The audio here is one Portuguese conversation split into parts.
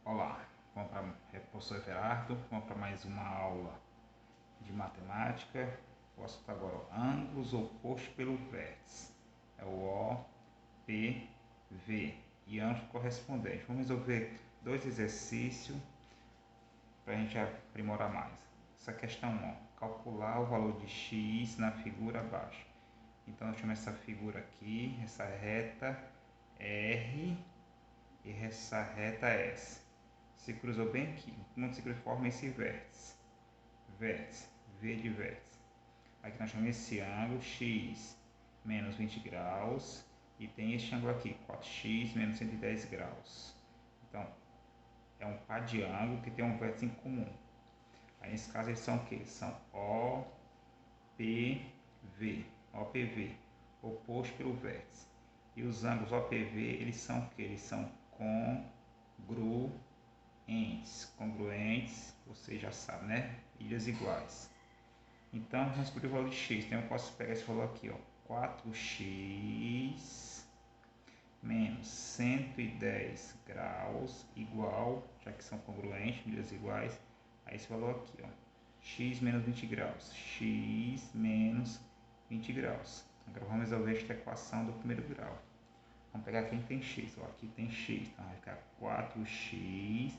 Olá, vamos para o professor Everardo, vamos para mais uma aula de matemática. O assunto agora é ângulos opostos pelo vértice. É o OPV e ângulo correspondente. Vamos resolver dois exercícios para a gente aprimorar mais. Essa questão 1, calcular o valor de x na figura abaixo. Então, nós temos essa figura aqui, essa reta R e essa reta S. Se cruzou bem aqui, como se forma esse vértice, V de vértice. Aqui nós chamamos esse ângulo x menos 20 graus e tem este ângulo aqui, 4x menos 110 graus. Então, é um par de ângulo que tem um vértice em comum. Aí nesse caso eles são o que? São OPV, oposto pelo vértice. E os ângulos OPV, eles são o que? Eles são congruentes, você já sabe, né? Ilhas iguais. Então, vamos descobrir o valor de x. Então, eu posso pegar esse valor aqui, ó, 4x menos 110 graus igual, já que são congruentes, ilhas iguais, a esse valor aqui, ó, x menos 20 graus, x menos 20 graus. Agora vamos resolver esta equação do primeiro grau. Vamos pegar quem tem x, ó, aqui tem x, então vai ficar 4x,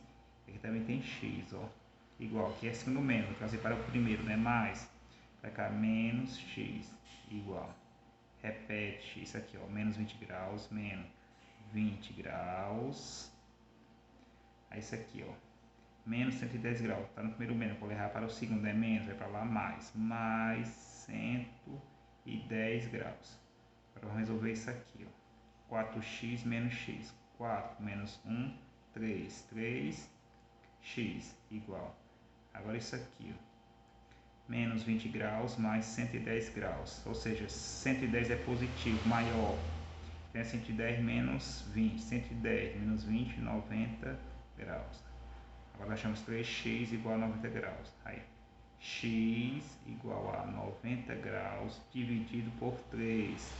aqui também tem x, ó, igual, aqui é segundo menos, vou trazer para o primeiro, né, mais, vai ficar menos x, igual, repete isso aqui, ó, menos 20 graus, menos 20 graus, aí isso aqui, ó, menos 110 graus, tá no primeiro menos, vou levar para o segundo, é menos, vai para lá mais 110 graus. Agora vamos resolver isso aqui, ó. 4x menos x, 4 menos 1, 3, 3x igual, agora isso aqui, ó, menos 20 graus mais 110 graus, ou seja, 110 é positivo, maior, então é 110 menos 20, 110 menos 20, 90 graus. Agora nós chamamos 3x igual a 90 graus, aí x igual a 90 graus dividido por 3,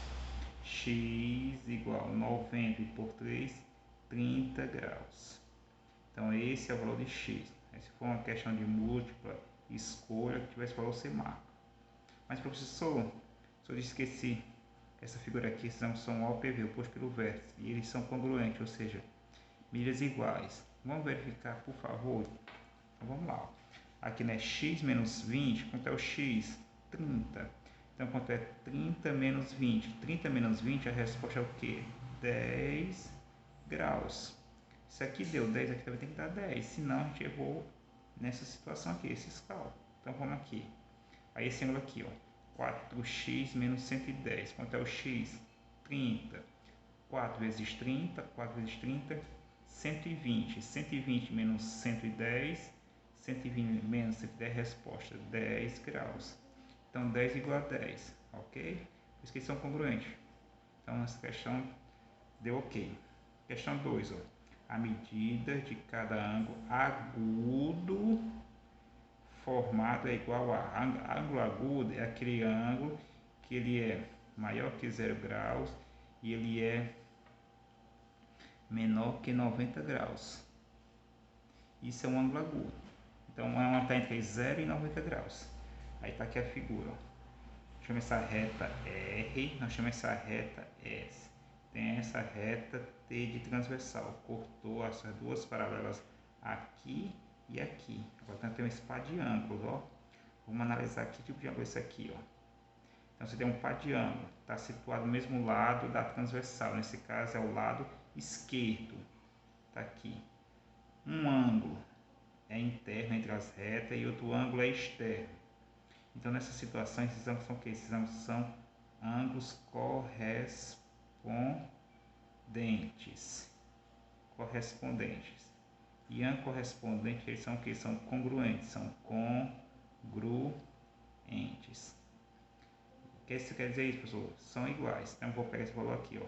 x igual a 90 por 3, 30 graus. Então esse é o valor de x. Se for uma questão de múltipla escolha, que tivesse valor, você marca. Mas professor, eu esqueci que essa figura aqui são OPV, oposto pelo vértice, e eles são congruentes, ou seja, milhas iguais. Vamos verificar, por favor? Então vamos lá. Aqui, né, x menos 20, quanto é o x? 30. Então, quanto é 30 menos 20? 30 menos 20, a resposta é o quê? 10 graus. Isso aqui deu 10, aqui também tem que dar 10. Senão, a gente errou nessa situação aqui, esses cálculos. Então, vamos aqui. Aí, esse ângulo aqui, ó, 4x menos 110. Quanto é o x? 30. 4 vezes 30, 4 vezes 30, 120. 120 menos 110, 120 menos 110, resposta 10 graus. Então 10 igual a 10, ok? Por isso que eles são congruentes. Então essa questão deu ok. Questão 2, ó. A medida de cada ângulo agudo formado é igual a... Ângulo agudo é aquele ângulo que ele é maior que 0 graus e ele é menor que 90 graus. Isso é um ângulo agudo. Então é uma está entre 0 e 90 graus. Aí está aqui a figura. Nós chamamos essa reta R, nós chamamos essa reta S. Tem essa reta T de transversal. Cortou essas duas paralelas aqui e aqui. Agora tem esse par de ângulos, ó. Vamos analisar que tipo de ângulo é esse aqui, ó. Então você tem um par de ângulo, está situado no mesmo lado da transversal. Nesse caso é o lado esquerdo. Está aqui. Um ângulo é interno entre as retas e outro ângulo é externo. Então, nessa situação, esses ângulos são o quê? Esses ângulos são ângulos correspondentes. E ângulos correspondentes, eles são o quê? São congruentes. São congruentes. O que isso quer dizer isso, professor? São iguais. Então, eu vou pegar esse valor aqui, ó.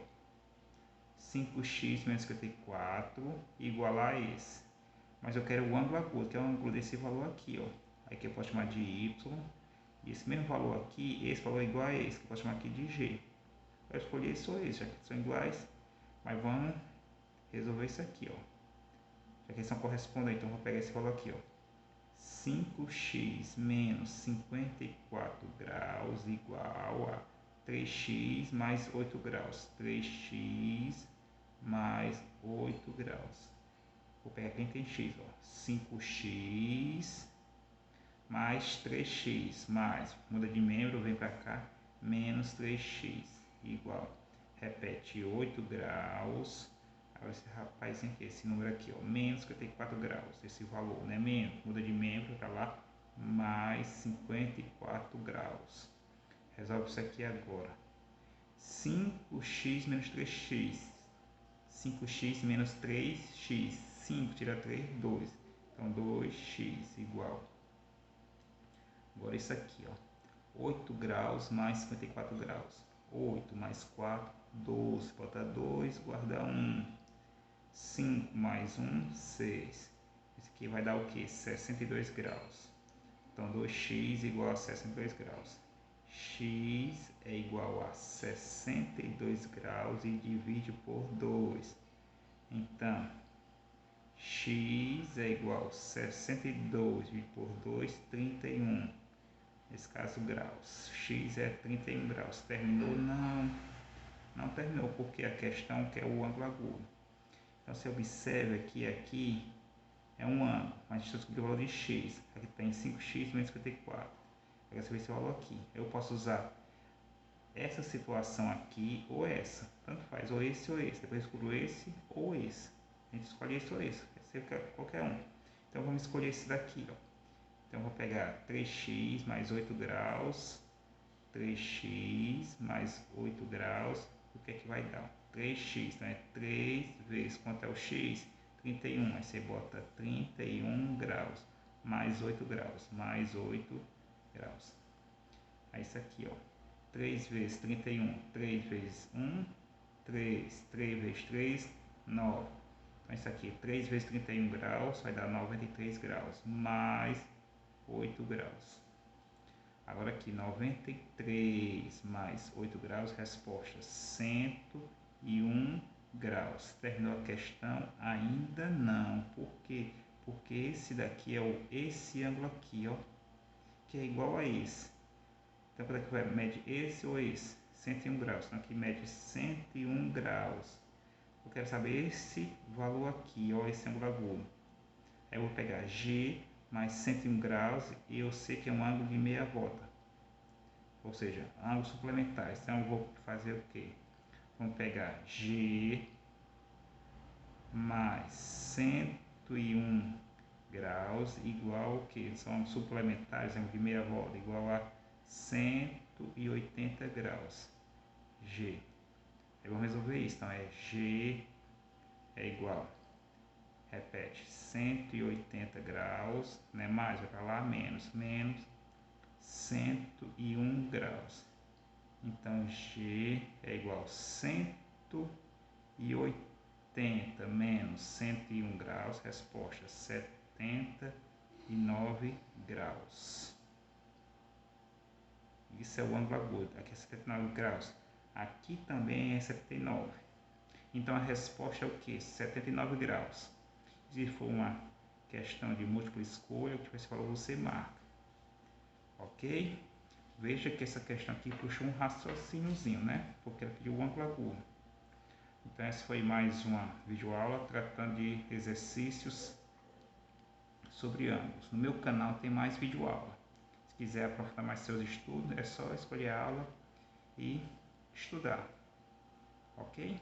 5x menos 54 igual a esse. Mas eu quero o ângulo agudo, que é o ângulo desse valor aqui, ó. Aí que eu posso chamar de y. E esse mesmo valor aqui, esse valor é igual a esse, que eu posso chamar aqui de g. Eu escolhi esse ou esse, já que são iguais. Mas vamos resolver isso aqui, ó. Já que eles são correspondentes, então eu vou pegar esse valor aqui, ó. 5x menos 54 graus igual a 3x mais 8 graus. 3x mais 8 graus. Vou pegar quem tem x, ó. 5x mais 3x mais, muda de membro, vem para cá, menos 3x igual. Repete 8 graus. Agora esse rapazinho aqui, esse número aqui, ó, menos 54 graus, esse valor, né? Menos, muda de membro para lá, mais 54 graus. Resolve isso aqui agora. 5x menos 3x. 5x menos 3x. 5 tira 3, 2. Então 2x igual. Agora isso aqui, ó. 8 graus mais 54 graus. 8 mais 4, 12. Bota 2, guarda 1. 5 mais 1, 6. Esse aqui vai dar o que? 62 graus. Então 2x igual a 62 graus. X é igual a 62 graus e divide por 2. Então, x é igual a 62 dividido por 2, 31. Nesse caso, graus. X é 31 graus. Terminou? Não terminou, porque a questão quer o ângulo agudo. Então, você observa que aqui é um ângulo, mas a gente descobriu o valor de x. Aqui tem 5x menos 54. Agora você vê esse valor aqui. Eu posso usar essa situação aqui ou essa. Tanto faz, ou esse ou esse. Depois eu escolho esse ou esse. A gente escolhe esse ou esse. Qualquer um. Então, vamos escolher esse daqui, ó. Então, eu vou pegar 3x mais 8 graus. 3x mais 8 graus. O que é que vai dar? 3x, então é 3 vezes, quanto é o x? 31, aí você bota 31 graus, mais 8 graus, mais 8 graus. Aí isso aqui, ó, 3 vezes 31, 3 vezes 1, 3, 3 vezes 3, 9. Então isso aqui, 3 vezes 31 graus, vai dar 93 graus, mais 8 graus. Agora aqui, 93 mais 8 graus, resposta 101 graus. Terminou a questão? Ainda não. Por quê? Porque esse daqui é esse ângulo aqui, ó, que é igual a esse. Então, quando é que vai medir esse ou esse? 101 graus. Então, aqui mede 101 graus. Eu quero saber esse valor aqui, ó, esse ângulo agudo. Aí eu vou pegar G mais 101 graus e eu sei que é um ângulo de meia volta. Ou seja, ângulos suplementares. Então, eu vou fazer o quê? Vamos pegar G mais 101 graus igual ao que? São suplementares, ângulo de meia volta, igual a 180 graus. G. Aí vamos resolver isso. Então, é G é igual, repete, 180 graus, né? Mais, vai para lá, menos 101 graus. Então, G é igual a 180 menos 101 graus, resposta 79 graus. Isso é o ângulo agudo, aqui é 79 graus, aqui também é 79. Então, a resposta é o que? 79 graus. Se for uma questão de múltipla escolha, o que esse valor você marca. Ok? Veja que essa questão aqui puxou um raciocíniozinho, né? Porque ela pediu o ângulo agudo. Então, essa foi mais uma videoaula tratando de exercícios sobre ângulos. No meu canal tem mais videoaula. Se quiser aprofundar mais seus estudos, é só escolher a aula e estudar. Ok?